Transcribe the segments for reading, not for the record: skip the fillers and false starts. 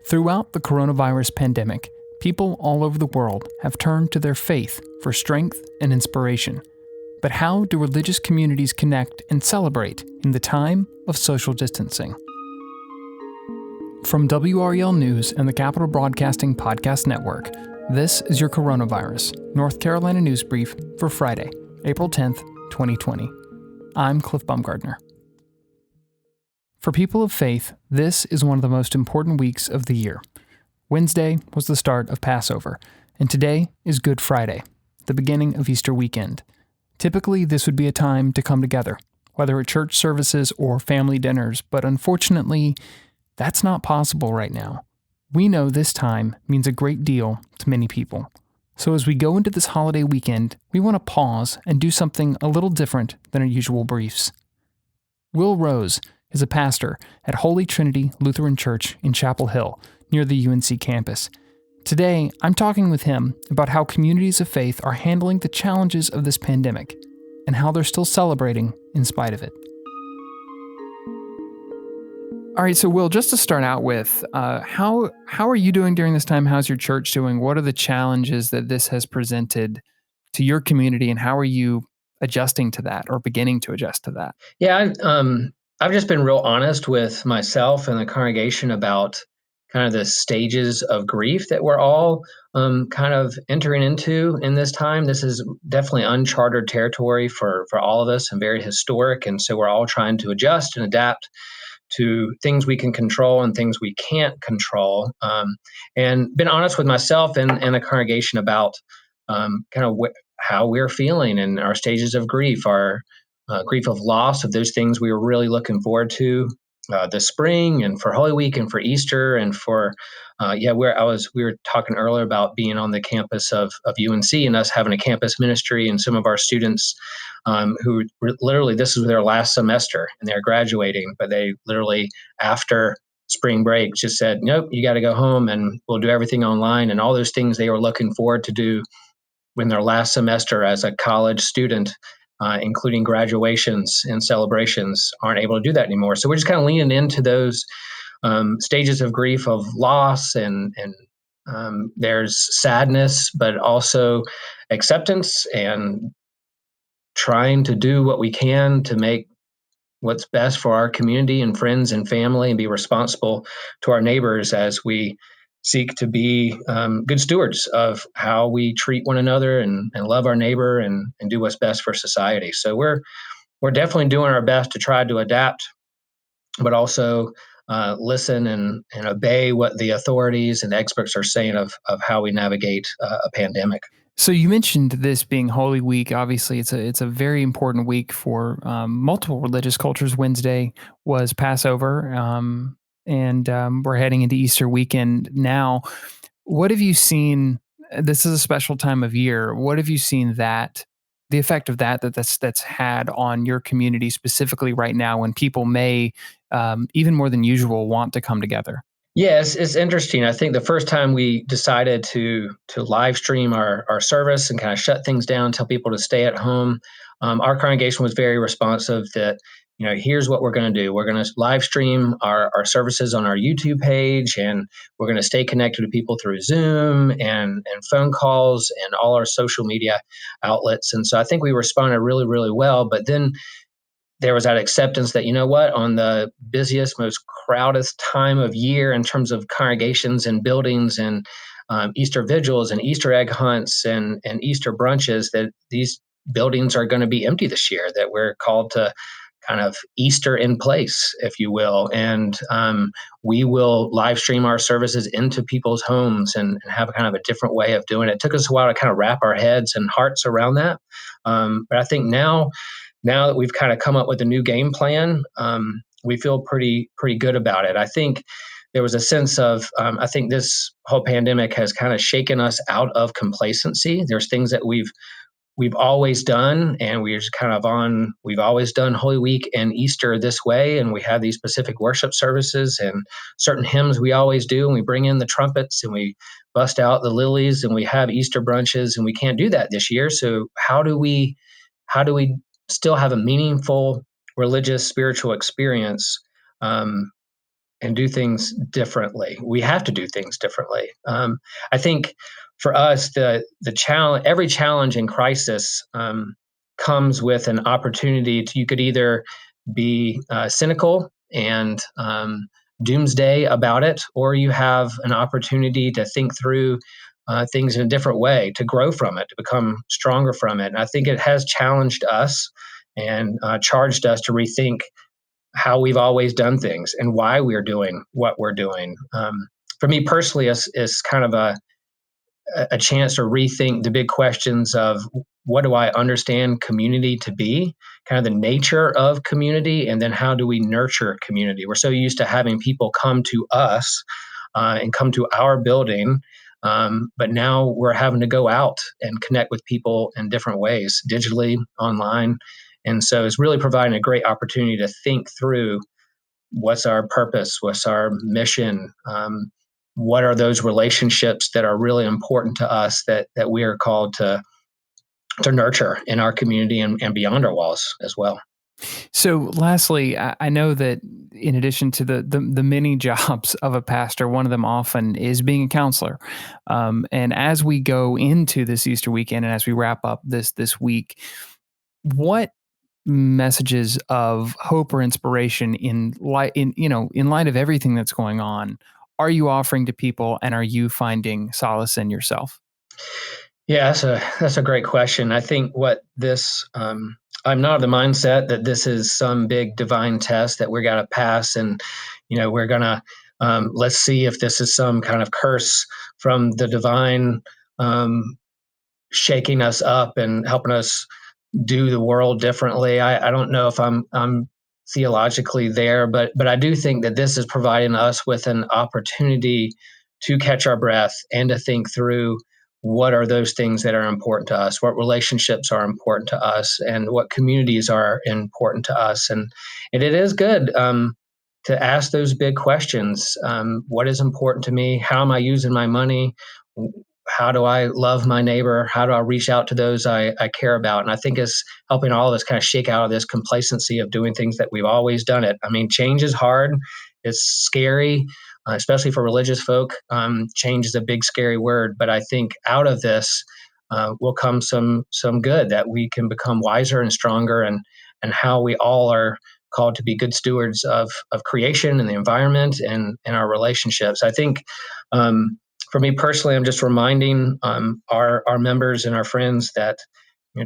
Throughout the coronavirus pandemic, people all over the world have turned to their faith for strength and inspiration. But how do religious communities connect and celebrate in the time of social distancing? From WREL News and the Capital Broadcasting Podcast Network, this is your Coronavirus, North Carolina News Brief for Friday, April 10th, 2020. I'm Cliff Baumgartner. For people of faith, this is one of the most important weeks of the year. Wednesday was the start of Passover, and today is Good Friday, the beginning of Easter weekend. Typically, this would be a time to come together, whether at church services or family dinners, but unfortunately, that's not possible right now. We know this time means a great deal to many people. So as we go into this holiday weekend, we want to pause and do something a little different than our usual briefs. Will Rose is a pastor at Holy Trinity Lutheran Church in Chapel Hill, near the UNC campus. Today, I'm talking with him about how communities of faith are handling the challenges of this pandemic and how they're still celebrating in spite of it. All right, so Will, just to start out with, how are you doing during this time? How's your church doing? What are the challenges that this has presented to your community, and how are you adjusting to that or beginning to adjust to that? Yeah, I've just been real honest with myself and the congregation about kind of the stages of grief that we're all kind of entering into in this time. This is definitely uncharted territory for all of us and very historic. And so we're all trying to adjust and adapt to things we can control and things we can't control. And been honest with myself and the congregation about how we're feeling and our stages of grief, our grief of loss of those things we were really looking forward to this spring and for Holy Week and for Easter and for we were talking earlier about being on the campus of UNC and us having a campus ministry and some of our students who literally this is their last semester and they're graduating, but they literally after spring break just said, nope, you got to go home and we'll do everything online, and all those things they were looking forward to do in their last semester as a college student, including graduations and celebrations, aren't able to do that anymore. So we're just kind of leaning into those stages of grief of loss, and there's sadness, but also acceptance and trying to do what we can to make what's best for our community and friends and family and be responsible to our neighbors as we seek to be good stewards of how we treat one another and love our neighbor and do what's best for society. So we're definitely doing our best to try to adapt, but also listen and obey what the authorities and experts are saying of how we navigate a pandemic. So you mentioned this being Holy Week. Obviously, it's a very important week for multiple religious cultures. Wednesday was Passover, and we're heading into Easter weekend now. What have you seen? This is a special time of year. What have you seen that the effect of that's had on your community specifically right now, when people may even more than usual want to come together? Yes, it's interesting. I think the first time we decided to live stream our service and kind of shut things down, tell people to stay at home, our congregation was very responsive that, here's what we're going to do. We're going to live stream our services on our YouTube page, and we're going to stay connected to people through Zoom and phone calls and all our social media outlets. And so I think we responded really, really well. But then there was that acceptance that, on the busiest, most crowded time of year in terms of congregations and buildings and Easter vigils and Easter egg hunts and Easter brunches, that these buildings are going to be empty this year, that we're called to kind of Easter in place, if you will. And we will live stream our services into people's homes and have kind of a different way of doing it. It took us a while to kind of wrap our heads and hearts around that. But I think now that we've kind of come up with a new game plan, we feel pretty good about it. I think there was a sense of, I think this whole pandemic has kind of shaken us out of complacency. There's things that we've always done, and we've always done Holy Week and Easter this way, and we have these specific worship services and certain hymns we always do, and we bring in the trumpets and we bust out the lilies and we have Easter brunches, and we can't do that this year. So how do we still have a meaningful religious spiritual experience do things differently. We have to do things differently. I think for us, the challenge, every challenge in crisis comes with an opportunity to, you could either be cynical and doomsday about it, or you have an opportunity to think through things in a different way, to grow from it, to become stronger from it. And I think it has challenged us and charged us to rethink how we've always done things and why we're doing what we're doing. For me personally, it's kind of a chance to rethink the big questions of, what do I understand community to be, kind of the nature of community, and then how do we nurture community? We're so used to having people come to us and come to our building, but now we're having to go out and connect with people in different ways, digitally, online. And so it's really providing a great opportunity to think through, what's our purpose, what's our mission, what are those relationships that are really important to us that we are called to nurture in our community and beyond our walls as well. So, lastly, I know that in addition to the many jobs of a pastor, one of them often is being a counselor. And as we go into this Easter weekend and as we wrap up this week, what messages of hope or inspiration in light of everything that's going on are you offering to people, and are you finding solace in yourself? Yeah, that's a great question. I think what this I'm not of the mindset that this is some big divine test that we're gonna pass, and we're gonna let's see if this is some kind of curse from the divine, um, shaking us up and helping us do the world differently. I don't know if I'm theologically there, but I do think that this is providing us with an opportunity to catch our breath and to think through, what are those things that are important to us, what relationships are important to us, and what communities are important to us. And it is good to ask those big questions. What is important to me? How am I using my money? How do I love my neighbor? How do I reach out to those I care about? And I think it's helping all of us kind of shake out of this complacency of doing things that we've always done it. I mean, change is hard. It's scary, especially for religious folk. Change is a big, scary word. But I think out of this will come some good, that we can become wiser and stronger, and how we all are called to be good stewards of creation and the environment and our relationships. I think for me personally, I'm just reminding our members and our friends that,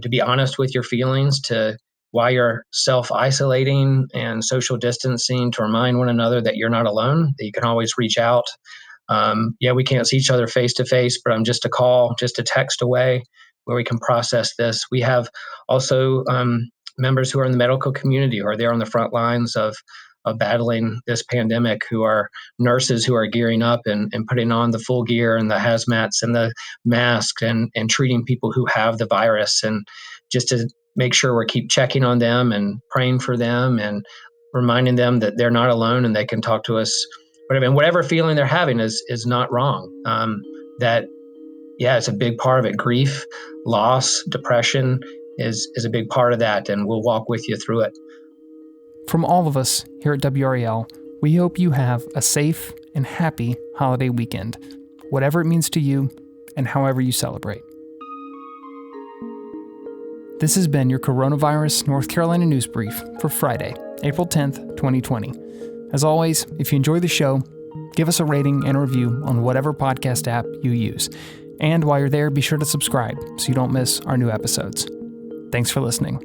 to be honest with your feelings, to while you're self-isolating and social distancing, to remind one another that you're not alone, that you can always reach out. Yeah, we can't see each other face to face, but I'm just a call, just a text away, where we can process this. We have also members who are in the medical community, who are there on the front lines of battling this pandemic, who are nurses who are gearing up and putting on the full gear and the hazmats and the masks and treating people who have the virus, and just to make sure we keep checking on them and praying for them and reminding them that they're not alone and they can talk to us. And whatever feeling they're having is not wrong. That Yeah, it's a big part of it. Grief, loss, depression is a big part of that, and we'll walk with you through it. From all of us here at WREL, we hope you have a safe and happy holiday weekend, whatever it means to you and however you celebrate. This has been your Coronavirus North Carolina News Brief for Friday, April 10th, 2020. As always, if you enjoy the show, give us a rating and a review on whatever podcast app you use. And while you're there, be sure to subscribe so you don't miss our new episodes. Thanks for listening.